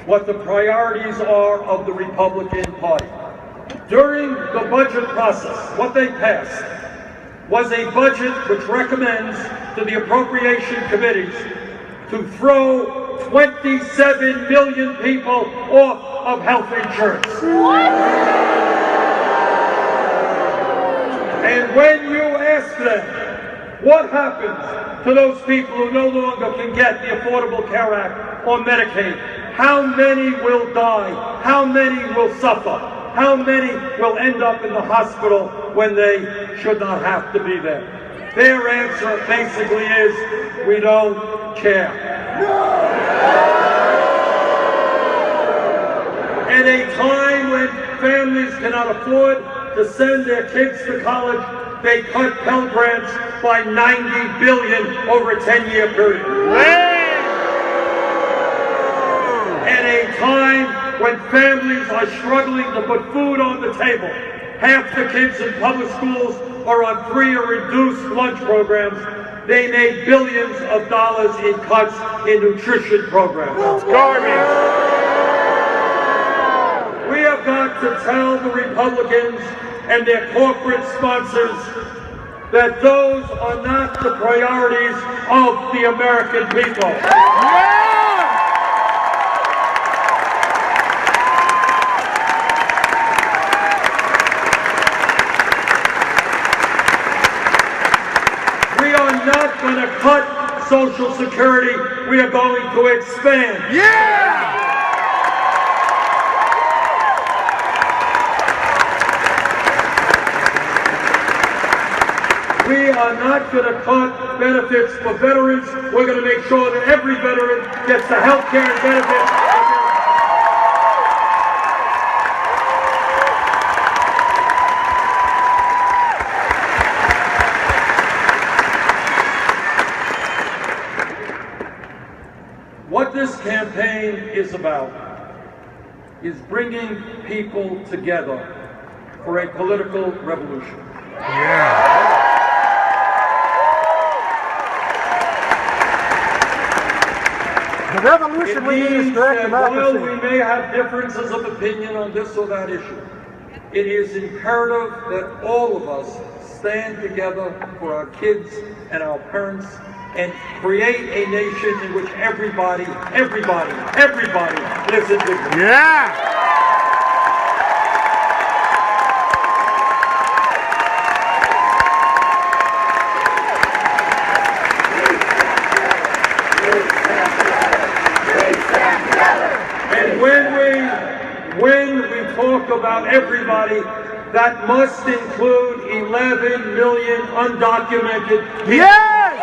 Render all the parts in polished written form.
what the priorities are of the Republican Party. During the budget process, what they passed was a budget which recommends to the appropriation committees to throw 27 million people off of health insurance. And when you ask them what happens to those people who no longer can get the Affordable Care Act or Medicaid, how many will die? How many will suffer? How many will end up in the hospital when they should not have to be there? Their answer basically is, we don't care. At a time when families cannot afford to send their kids to college, they cut Pell Grants by $90 billion over a 10-year period. At a time when families are struggling to put food on the table, half the kids in public schools are on free or reduced lunch programs, they made billions of dollars in cuts in nutrition programs. It's garbage. We have got to tell the Republicans and their corporate sponsors that those are not the priorities of the American people. We are not going to cut Social Security. We are going to expand. Yeah! We are not going to cut benefits for veterans. We're going to make sure that every veteran gets the health care and benefits. What this campaign is about is bringing people together for a political revolution. Yeah. The revolution we need is direct democracy. While we may have differences of opinion on this or that issue, it is imperative that all of us stand together for our kids and our parents and create a nation in which everybody lives in dignity. Yeah! When we talk about everybody, that must include 11 million undocumented people. Yes!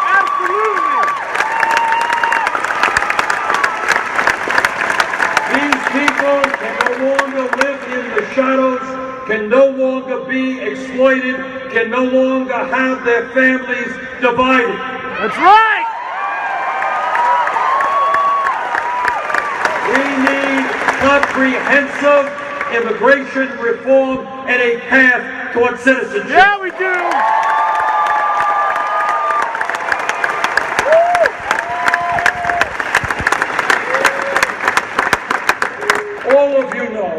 Absolutely! These people can no longer live in the shadows, can no longer be exploited, can no longer have their families divided. That's right! Comprehensive immigration reform and a path toward citizenship. Yeah, we do! All of you know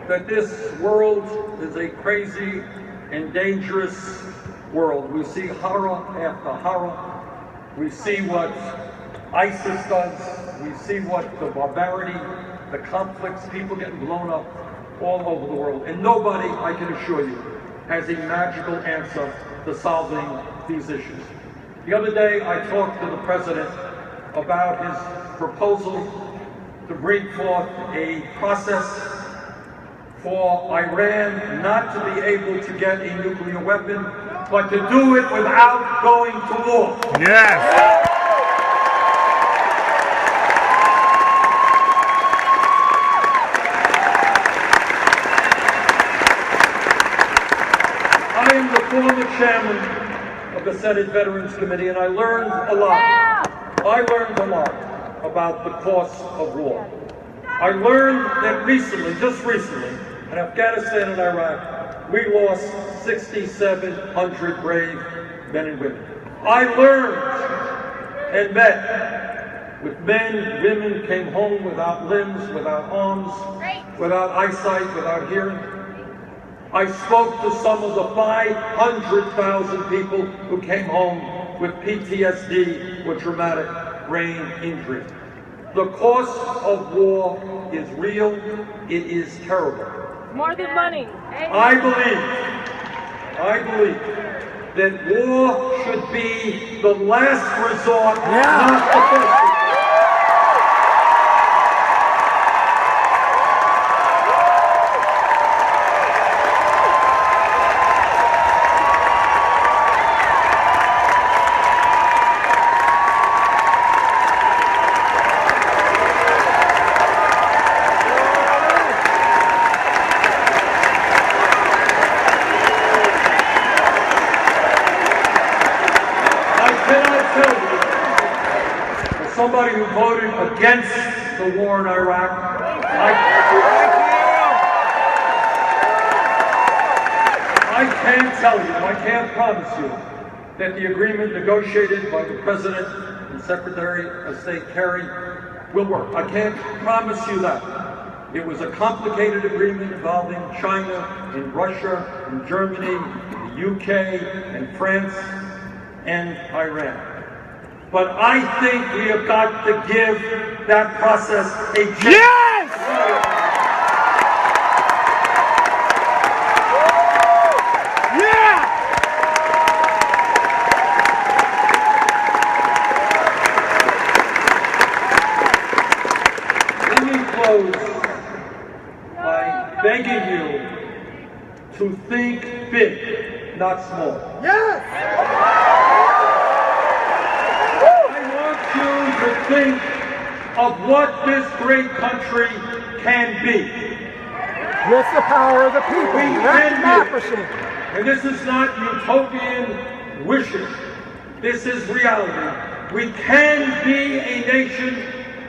that this world is a crazy and dangerous world. We see horror after horror. We see what ISIS does. We see what the barbarity, the conflicts, people getting blown up all over the world. And nobody, I can assure you, has a magical answer to solving these issues. The other day, I talked to the president about his proposal to bring forth a process for Iran not to be able to get a nuclear weapon, but to do it without going to war. Yes! I am the former chairman of the Senate Veterans Committee, and I learned a lot. I learned a lot about the cost of war. I learned that recently, just recently, in Afghanistan and Iraq, we lost 6,700 brave men and women. I learned and met with men, women came home without limbs, without arms, without eyesight, without hearing. I spoke to some of the 500,000 people who came home with PTSD or traumatic brain injury. The cost of war is real, it is terrible. More than money. I believe that war should be the last resort, not the first resort. Somebody who voted against the war in Iraq, I can't tell you, I can't promise you that the agreement negotiated by the President and Secretary of State Kerry will work. I can't promise you that. It was a complicated agreement involving China and Russia and Germany, and the UK and France and Iran. But I think we have got to give that process a chance. Yes! Yeah! Let me close by begging you to think big, not small. Yes! To think of what this great country can be. With the power of the people. We That's can democracy. be. And this is not utopian wishes. This is reality. We can be a nation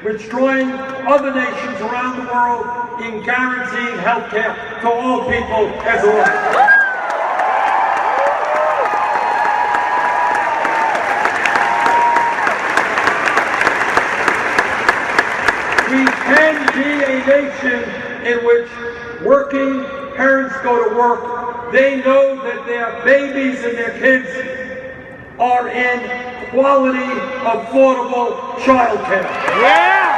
which joins other nations around the world in guaranteeing health care to all people as a right. We can be a nation in which working parents go to work. They know that their babies and their kids are in quality, affordable child care. Yeah!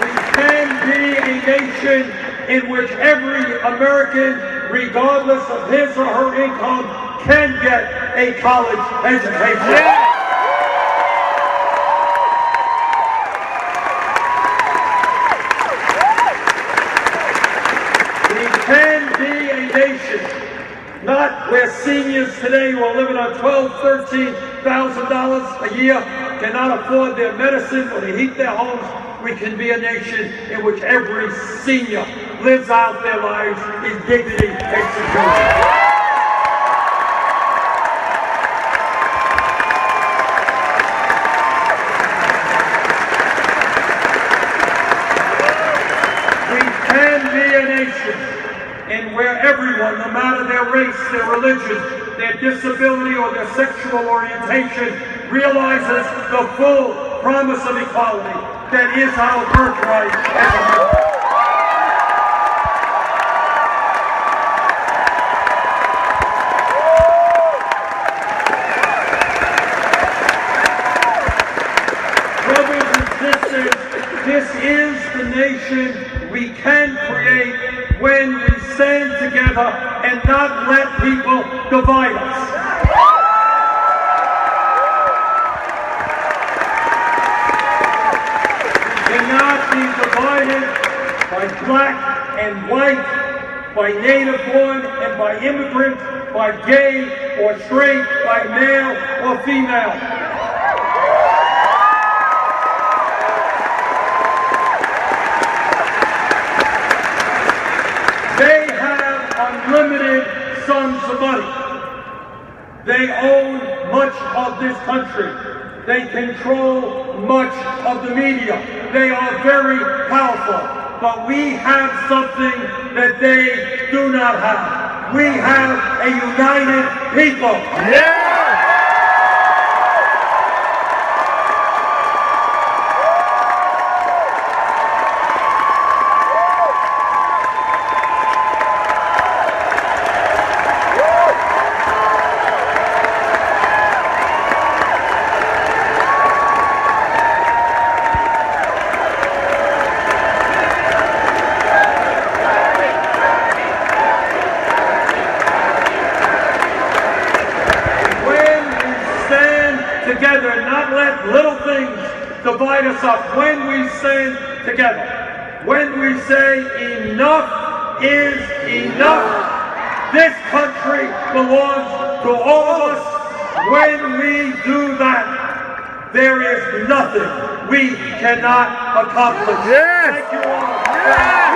We can be a nation in which every American, regardless of his or her income, can get a college education. Yeah! We can be a nation, not where seniors today who are living on $12,000, $13,000 a year cannot afford their medicine or to heat their homes. We can be a nation in which every senior lives out their lives in dignity and security. And where everyone, no matter their race, their religion, their disability, or their sexual orientation, realizes the full promise of equality that is our birthright as Americans. Brothers and sisters, this is the nation we can create when we stand together and not let people divide us. We cannot be divided by black and white, by native born and by immigrant, by gay or straight, by male or female. They have unlimited sums of money. They own much of this country. They control much of the media. They are very powerful. But we have something that they do not have. we have a united people. Yeah! Together, not let little things divide us up. When we stand together, when we say enough is enough, this country belongs to all of us. When we do that, there is nothing we cannot accomplish. Yes. Thank you all. Yeah.